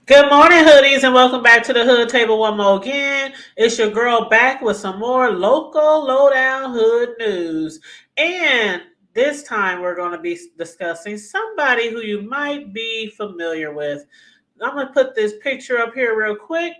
Good morning, hoodies, and welcome back to the Hood Table one more again. It's your girl back with some more local lowdown hood news. And this time we're going to be discussing somebody who you might be familiar with. I'm going to put this picture up here real quick.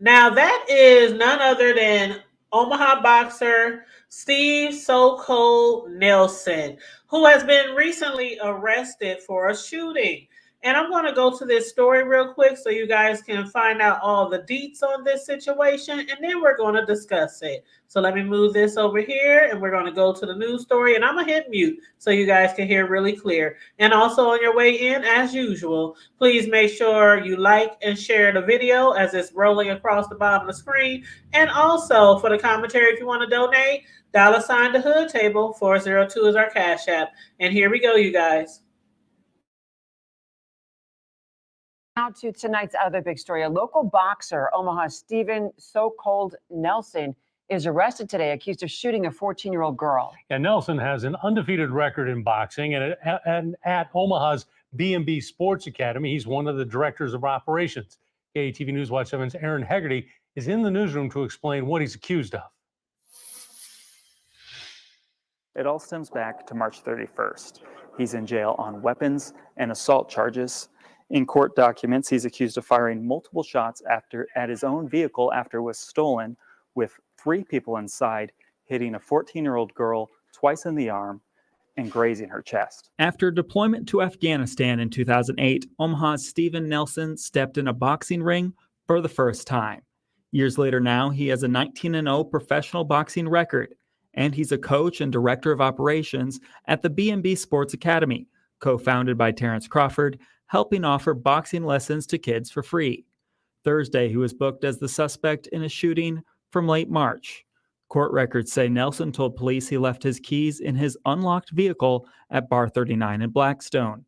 Now, that is none other than Omaha boxer Steve So Cold Nelson, who has been recently arrested for a shooting. And I'm going to go to this story real quick so you guys can find out all the deets on this situation, and then we're going to discuss it. So let me move this over here, and we're going to go to the news story, and I'm going to hit mute so you guys can hear really clear. And also on your way in, as usual, please make sure you like and share the video as it's rolling across the bottom of the screen. And also for the commentary, if you want to donate, $ the hood table 402 is our cash app. And here we go, you guys. Now to tonight's other big story. A local boxer, Omaha Stephen So Cold Nelson, is arrested today, accused of shooting a 14-year-old girl. Yeah, Nelson has an undefeated record in boxing, and at Omaha's B&B Sports Academy, he's one of the directors of operations. KATV News Watch 7's Aaron Hegarty is in the newsroom to explain what he's accused of. It all stems back to March 31st. He's in jail on weapons and assault charges. In court documents, he's accused of firing multiple shots at his own vehicle after it was stolen, with 3 people inside, hitting a 14-year-old girl twice in the arm and grazing her chest. After deployment to Afghanistan in 2008, Omaha's Stephen Nelson stepped in a boxing ring for the first time. Years later now, he has a 19-0 professional boxing record, and he's a coach and director of operations at the B&B Sports Academy, co-founded by Terrence Crawford, helping offer boxing lessons to kids for free. Thursday, he was booked as the suspect in a shooting from late March. Court records say Nelson told police he left his keys in his unlocked vehicle at Bar 39 in Blackstone.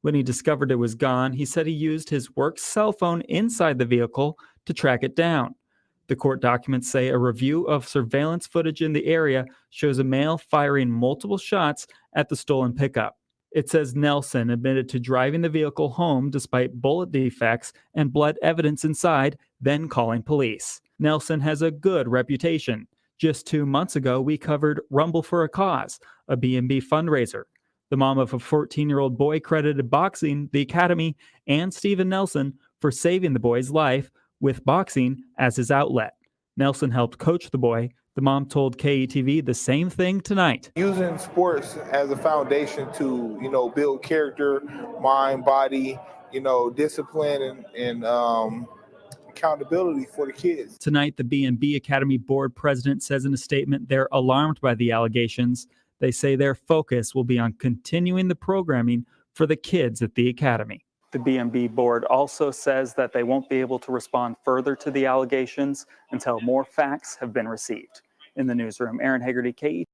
When he discovered it was gone, he said he used his work cell phone inside the vehicle to track it down. The court documents say a review of surveillance footage in the area shows a male firing multiple shots at the stolen pickup. It says Nelson admitted to driving the vehicle home despite bullet defects and blood evidence inside, then calling police. Nelson has a good reputation. Just 2 months ago, we covered Rumble for a Cause, a B&B fundraiser. The mom of a 14-year-old boy credited boxing, the academy, and Stephen Nelson for saving the boy's life, with boxing as his outlet. Nelson helped coach the boy. The mom told KETV the same thing tonight. Using sports as a foundation to, build character, mind, body, discipline and accountability for the kids. Tonight, the B&B Academy Board president says in a statement they're alarmed by the allegations. They say their focus will be on continuing the programming for the kids at the academy. The B&B board also says that they won't be able to respond further to the allegations until more facts have been received. In the newsroom, Aaron Hegarty, KETV.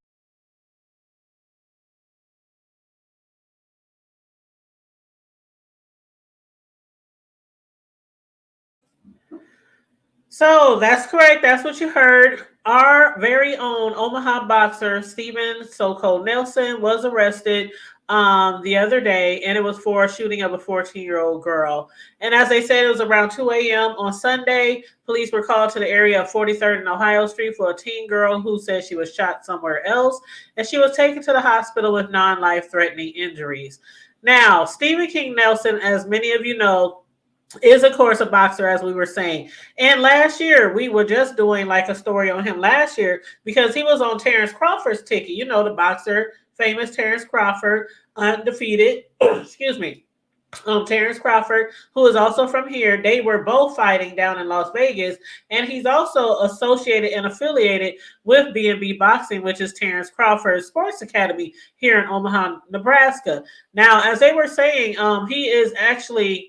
So that's correct. That's what you heard. Our very own Omaha boxer, Stephen So Cold Nelson, was arrested the other day, and it was for shooting of a 14-year-old girl. And as they said, it was around 2 a.m. on Sunday. Police were called to the area of 43rd and Ohio Street for a teen girl who said she was shot somewhere else, and she was taken to the hospital with non-life-threatening injuries. Now, Stephen King Nelson, as many of you know, is of course a boxer, as we were saying. And last year we were just doing like a story on him last year because he was on Terrence Crawford's ticket. You know, the boxer, famous Terrence Crawford, undefeated. Excuse me. Terrence Crawford, who is also from here, they were both fighting down in Las Vegas, and he's also associated and affiliated with B&B Boxing, which is Terrence Crawford's Sports Academy here in Omaha, Nebraska. Now, as they were saying, he is actually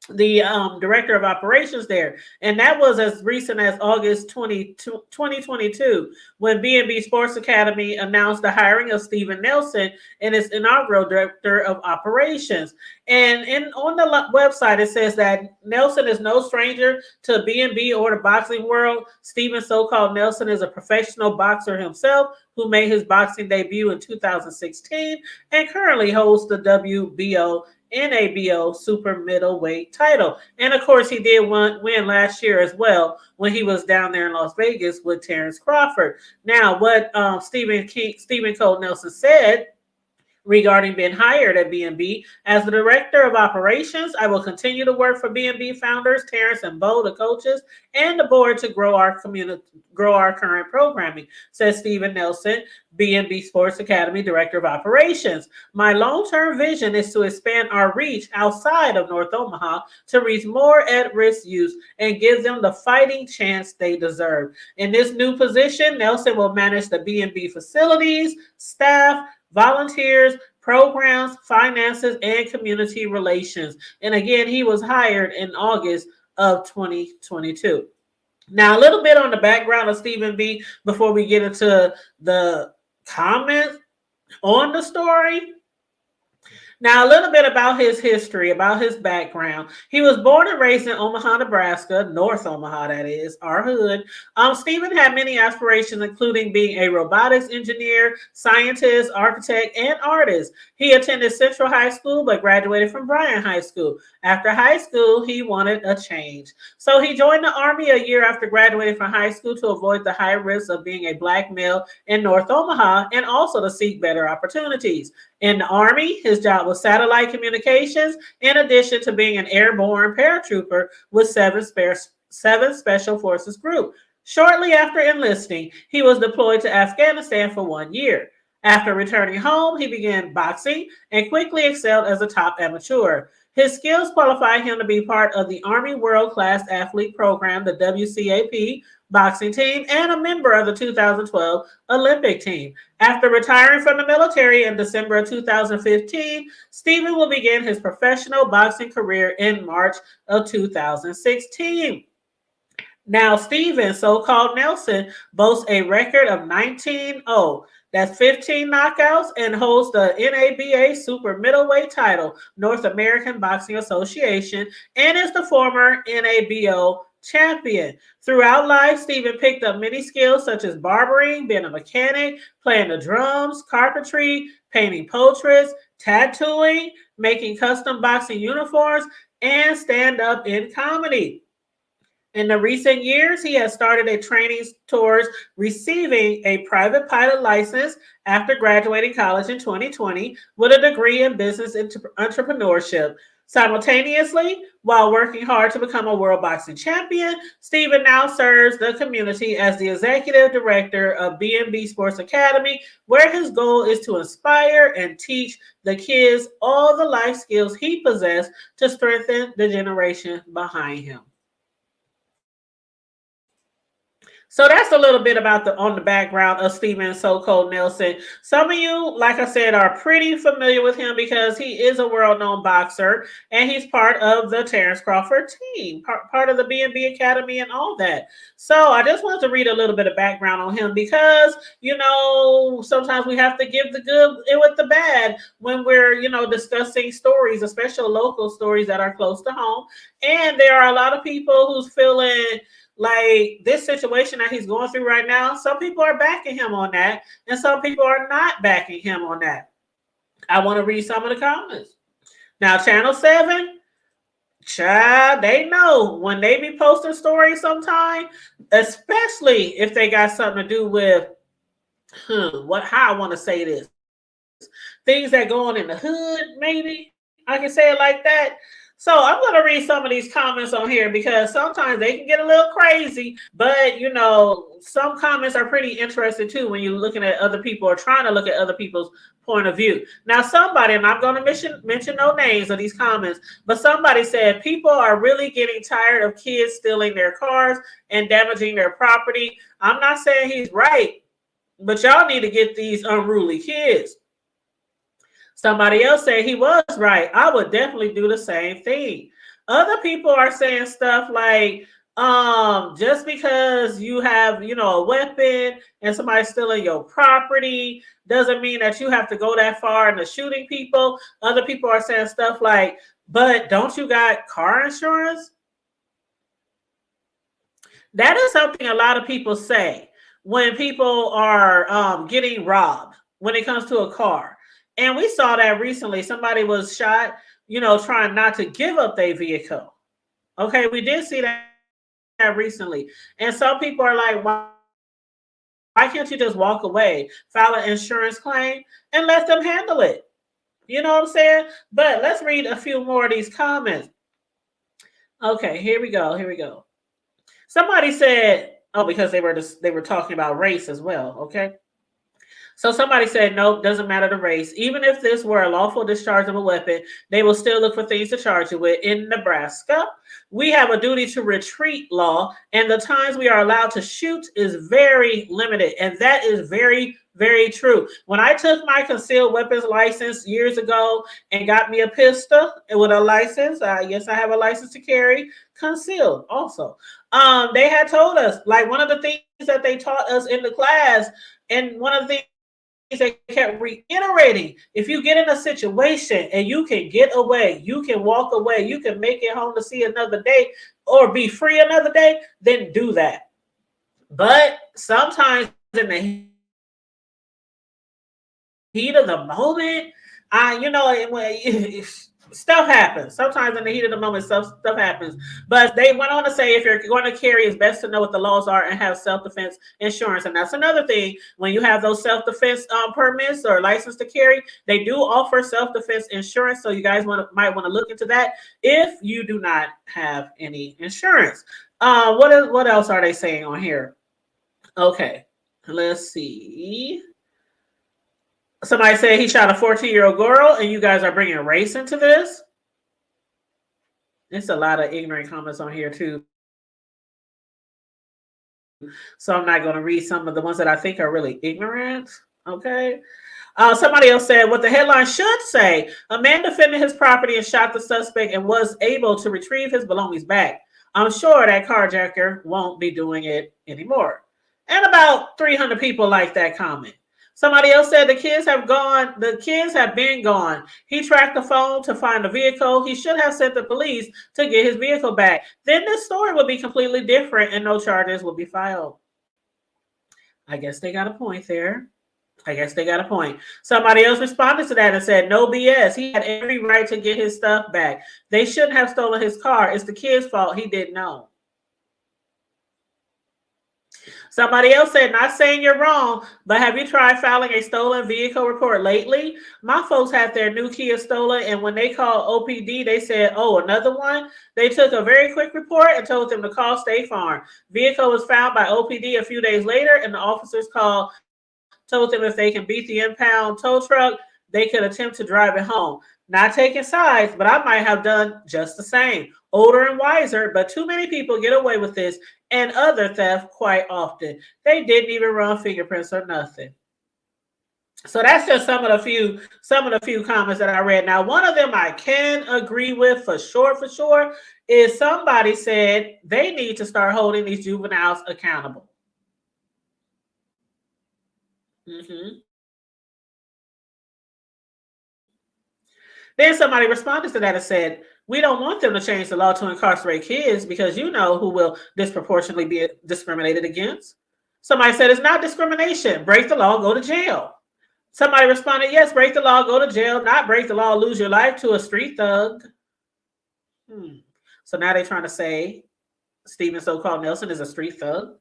the director of operations there, and that was as recent as August 2022 when B&B Sports Academy announced the hiring of Stephen Nelson in its inaugural director of operations. And on the website it says that Nelson is no stranger to B&B or the boxing world. Stephen So-Called Nelson is a professional boxer himself who made his boxing debut in 2016 and currently holds the WBO NABO super middleweight title. And of course, he did win last year as well when he was down there in Las Vegas with Terrence Crawford. Now, what Stephen Cole Nelson said regarding being hired at B&B. As the director of operations, I will continue to work for B&B founders, Terrence and Bo, the coaches, and the board to grow our community, grow our current programming, says Stephen Nelson, B&B Sports Academy Director of Operations. My long-term vision is to expand our reach outside of North Omaha to reach more at-risk youth and give them the fighting chance they deserve. In this new position, Nelson will manage the B&B facilities, staff, volunteers, programs, finances, and community relations. And again, he was hired in August of 2022. Now, a little bit on the background of Stephen B. before we get into the comments on the story. Now, a little bit about his history, about his background. He was born and raised in Omaha, Nebraska, North Omaha, that is, our hood. Stephen had many aspirations, including being a robotics engineer, scientist, architect, and artist. He attended Central High School, but graduated from Bryan High School. After high school, he wanted a change. So he joined the Army a year after graduating from high school to avoid the high risk of being a Black male in North Omaha and also to seek better opportunities. In the Army, his job was satellite communications, in addition to being an airborne paratrooper with 7 Special Forces Group. Shortly after enlisting, he was deployed to Afghanistan for 1 year. After returning home, he began boxing and quickly excelled as a top amateur. His skills qualified him to be part of the Army World Class Athlete Program, the WCAP boxing team, and a member of the 2012 Olympic team. After retiring from the military in December of 2015, Stephen will begin his professional boxing career in March of 2016. Now, Stephen, so-called Nelson, boasts a record of 19-0. That's 15 knockouts and holds the NABA Super Middleweight title, North American Boxing Association, and is the former NABO champion. Throughout life, Stephen picked up many skills such as barbering, being a mechanic, playing the drums, carpentry, painting portraits, tattooing, making custom boxing uniforms, and stand-up in comedy. In the recent years, he has started a training towards receiving a private pilot license after graduating college in 2020 with a degree in business entrepreneurship. Simultaneously, while working hard to become a world boxing champion, Stephen now serves the community as the executive director of B&B Sports Academy, where his goal is to inspire and teach the kids all the life skills he possessed to strengthen the generation behind him. So that's a little bit about on the background of Stephen So-Called Nelson. Some of you, like I said, are pretty familiar with him because he is a world-known boxer and he's part of the Terrence Crawford team, part of the B&B Academy and all that. So I just wanted to read a little bit of background on him because, you know, sometimes we have to give the good with the bad when we're, you know, discussing stories, especially local stories that are close to home. And there are a lot of people who's feeling like this situation that he's going through right now, some people are backing him on that, and some people are not backing him on that. I want to read some of the comments. Now, Channel 7, child, they know when they be posting stories sometime, especially if they got something to do with how I want to say this. Things that go on in the hood, maybe I can say it like that. So I'm going to read some of these comments on here because sometimes they can get a little crazy, but you know, some comments are pretty interesting too when you're looking at other people or trying to look at other people's point of view. Now, somebody, and I'm going to mention no names of these comments, but somebody said people are really getting tired of kids stealing their cars and damaging their property. I'm not saying he's right, but y'all need to get these unruly kids. Somebody else said he was right. I would definitely do the same thing. Other people are saying stuff like, just because you have, you know, a weapon and somebody's stealing your property doesn't mean that you have to go that far into shooting people. Other people are saying stuff like, but don't you got car insurance? That is something a lot of people say when people are getting robbed when it comes to a car. And we saw that recently. Somebody was shot, trying not to give up their vehicle. Okay, we did see that recently. And some people are like, why can't you just walk away, file an insurance claim, and let them handle it? You know what I'm saying? But let's read a few more of these comments. Okay, here we go. Somebody said, oh, because they were talking about race as well. Okay. So somebody said, nope, doesn't matter the race. Even if this were a lawful discharge of a weapon, they will still look for things to charge you with. In Nebraska, we have a duty to retreat law, and the times we are allowed to shoot is very limited. And that is very, very true. When I took my concealed weapons license years ago and got me a pistol with a license, yes, I have a license to carry concealed also. They had told us, like, one of the things that they taught us in the class, and one of the things they kept reiterating, if you get in a situation and you can get away, you can walk away, you can make it home to see another day or be free another day, then do that. But sometimes in the heat of the moment, stuff happens. Sometimes in the heat of the moment, stuff happens. But they went on to say, if you're going to carry, it's best to know what the laws are and have self-defense insurance. And that's another thing. When you have those self-defense permits or license to carry, they do offer self-defense insurance. So you guys might want to look into that if you do not have any insurance. What else are they saying on here? Okay, let's see. Somebody said he shot a 14-year-old girl, and you guys are bringing race into this. It's a lot of ignorant comments on here, too. So I'm not going to read some of the ones that I think are really ignorant. Okay. Somebody else said what the headline should say: a man defended his property and shot the suspect and was able to retrieve his belongings back. I'm sure that carjacker won't be doing it anymore. And about 300 people like that comment. Somebody else said the kids have gone. The kids have been gone. He tracked the phone to find the vehicle. He should have sent the police to get his vehicle back. Then this story would be completely different and no charges will be filed. I guess they got a point there. Somebody else responded to that and said, no BS. He had every right to get his stuff back. They shouldn't have stolen his car. It's the kid's fault. He didn't know. Somebody else said, not saying you're wrong, but have you tried filing a stolen vehicle report lately? My folks had their new Kia stolen, and when they called OPD, they said, oh, another one? They took a very quick report and told them to call State Farm. Vehicle was found by OPD a few days later, and the officers told them if they can beat the impound tow truck, they could attempt to drive it home. Not taking sides, but I might have done just the same. Older and wiser, but too many people get away with this and other theft quite often. They didn't even run fingerprints or nothing. So that's just some of the few comments that I read. Now, one of them I can agree with for sure, is somebody said they need to start holding these juveniles accountable. Then somebody responded to that and said, we don't want them to change the law to incarcerate kids because you know who will disproportionately be discriminated against. Somebody said it's not discrimination. Break the law, go to jail. Somebody responded, yes, break the law, go to jail. Not break the law, lose your life to a street thug. So now they're trying to say Stephen so-called Nelson is a street thug.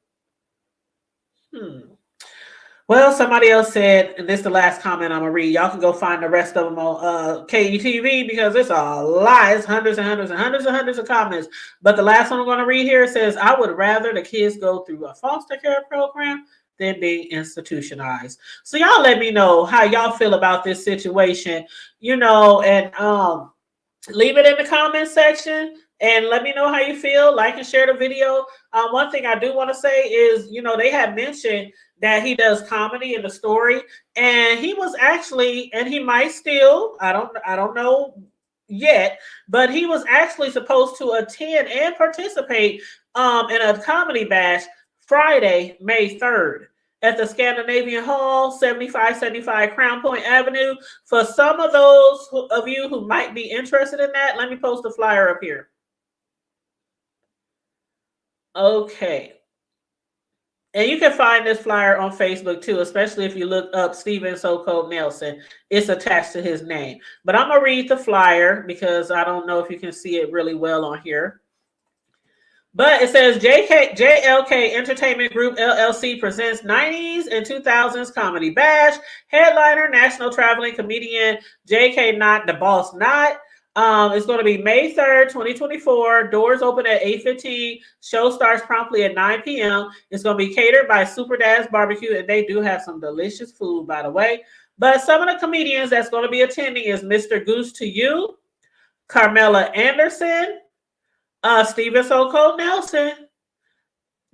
Well, somebody else said, and this is the last comment I'm going to read. Y'all can go find the rest of them on KETV because it's a lot. It's hundreds of comments. But the last one I'm going to read here says, I would rather the kids go through a foster care program than being institutionalized. So y'all let me know how y'all feel about this situation, and leave it in the comment section. And let me know how you feel. Like and share the video. One thing I do want to say is, they had mentioned that he does comedy in the story, and he was actually, and he might still, I don't know yet, but he was actually supposed to attend and participate in a comedy bash Friday, May 3rd. At the Scandinavian Hall, 7575 Crown Point Avenue. For some of those of you who might be interested in that, let me post a flyer up here. Okay. And you can find this flyer on Facebook too, especially if you look up Stephen So-Called Nelson. It's attached to his name. But I'm going to read the flyer because I don't know if you can see it really well on here. But it says JLK Entertainment Group LLC presents 90s and 2000s comedy bash. Headliner, national traveling comedian JK Not the Boss Not. It's going to be May 3rd, 2024. Doors open at 8:15. Show starts promptly at 9 p.m. It's going to be catered by Super Dad's Barbecue, and they do have some delicious food, by the way. But some of the comedians that's going to be attending is Mr. Goose to You, Carmela Anderson, Stephen So-Called Nelson,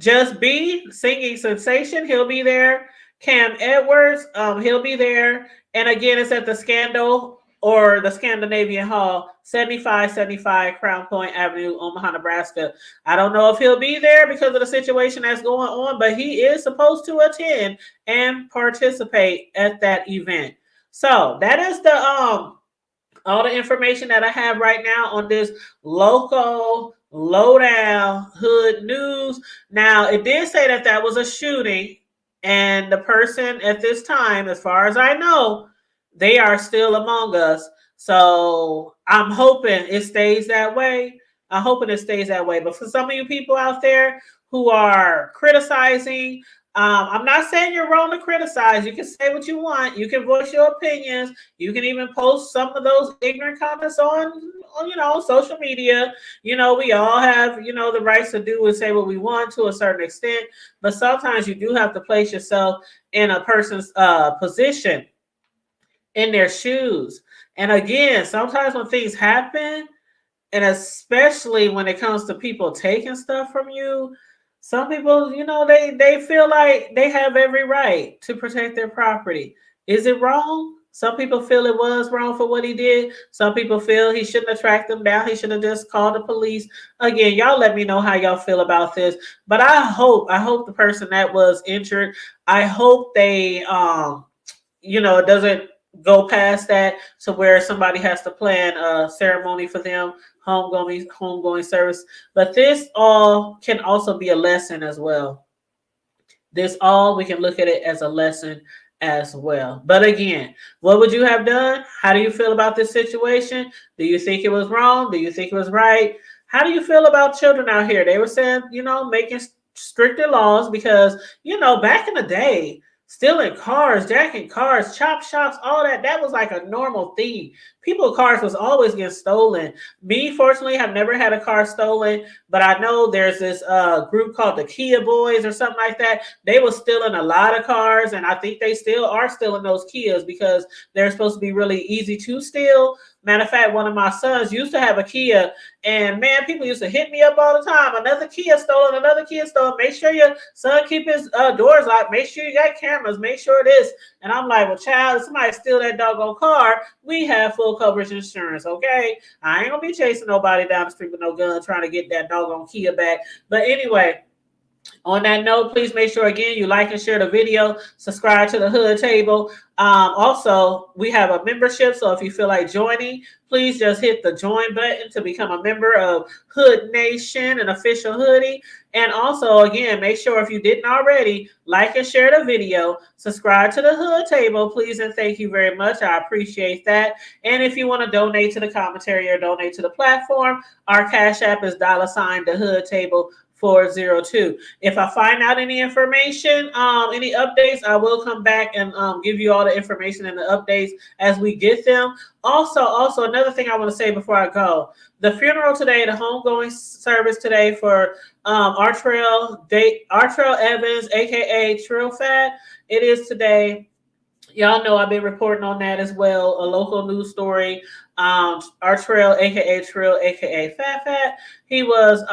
Just B, singing sensation, he'll be there. Cam Edwards, he'll be there. And again, it's at the Scandal or the Scandinavian Hall, 7575 Crown Point Avenue, Omaha, Nebraska. I don't know if he'll be there because of the situation that's going on, but he is supposed to attend and participate at that event. So that is the all the information that I have right now on this local lowdown hood news. Now, it did say that that was a shooting, and the person at this time, as far as I know, they are still among us. So I'm hoping it stays that way. I'm hoping it stays that way. But for some of you people out there who are criticizing, I'm not saying you're wrong to criticize. You can say what you want. You can voice your opinions. You can even post some of those ignorant comments on social media. We all have, the rights to do and say what we want to a certain extent. But sometimes you do have to place yourself in a person's position, in their shoes. And again, sometimes when things happen, and especially when it comes to people taking stuff from you, some people, they feel like they have every right to protect their property. Is it wrong? Some people feel it was wrong for what he did. Some people feel he shouldn't have tracked them down. He should have just called the police. Again, y'all let me know how y'all feel about this. But I hope the person that was injured, I hope they, it doesn't go past that to where somebody has to plan a ceremony for them, homegoing service. But this all can also be a lesson as well. We can look at it as a lesson as well. But again, what would you have done? How do you feel about this situation? Do you think it was wrong? Do you think it was right? How do you feel about children out here? They were saying, making stricter laws because, back in the day, stealing cars, jacking cars, chop shops, all that was like a normal thing. People's cars was always getting stolen. Me, fortunately, have never had a car stolen, but I know there's this group called the Kia Boys or something like that. They were stealing a lot of cars, and I think they still are stealing those Kias because they're supposed to be really easy to steal. Matter of fact, one of my sons used to have a Kia, and man, people used to hit me up all the time. Another Kia stolen, another Kia stolen. Make sure your son keep his doors locked. Make sure you got cameras. Make sure this. And I'm like, well, child, if somebody steal that doggone car, we have full coverage insurance, okay? I ain't gonna be chasing nobody down the street with no gun trying to get that doggone Kia back. But anyway, on that note, please make sure, again, you like and share the video, subscribe to the Hood Table. Also, we have a membership, so if you feel like joining, please just hit the join button to become a member of Hood Nation, an official hoodie. And also, again, make sure if you didn't already, like and share the video, subscribe to the Hood Table, please, and thank you very much. I appreciate that. And if you want to donate to the commentary or donate to the platform, our Cash App is $ the Hood Table 402. If I find out any information, any updates, I will come back and give you all the information and the updates as we get them. Also, another thing I want to say before I go, the funeral today, the homegoing service today for Artrell Evans, aka Trill Fat, it is today. Y'all know I've been reporting on that as well. A local news story. Artrell, aka Trill, aka Fat, he was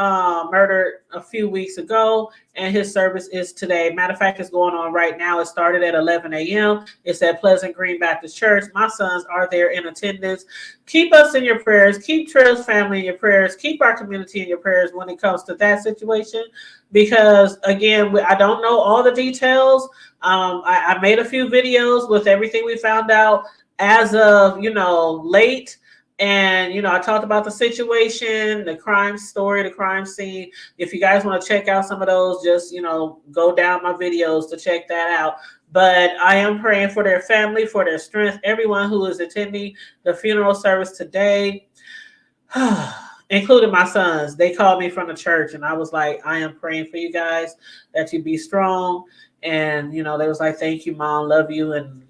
murdered a few weeks ago, and his service is today. Matter of fact, it's going on right now. It started at 11 a.m. It's at Pleasant Green Baptist Church. My sons are there in attendance. Keep us in your prayers. Keep Trill's family in your prayers. Keep our community in your prayers when it comes to that situation. Because again, I don't know all the details. I made a few videos with everything we found out as of late. And, you know, I talked about the situation, the crime story, the crime scene. If you guys want to check out some of those, just, you know, go down my videos to check that out. But I am praying for their family, for their strength, everyone who is attending the funeral service today, including my sons. They called me from the church, and I was like, I am praying for you guys, that you be strong. And, you know, they was like, thank you, Mom, love you. And,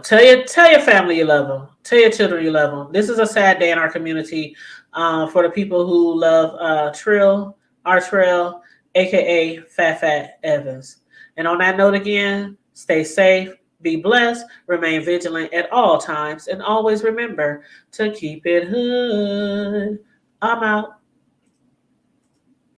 tell your family you love them. Tell your children you love them. This is a sad day in our community for the people who love our Trill, aka Fat Evans. And on that note again, stay safe, be blessed, remain vigilant at all times, and always remember to keep it hood. I'm out.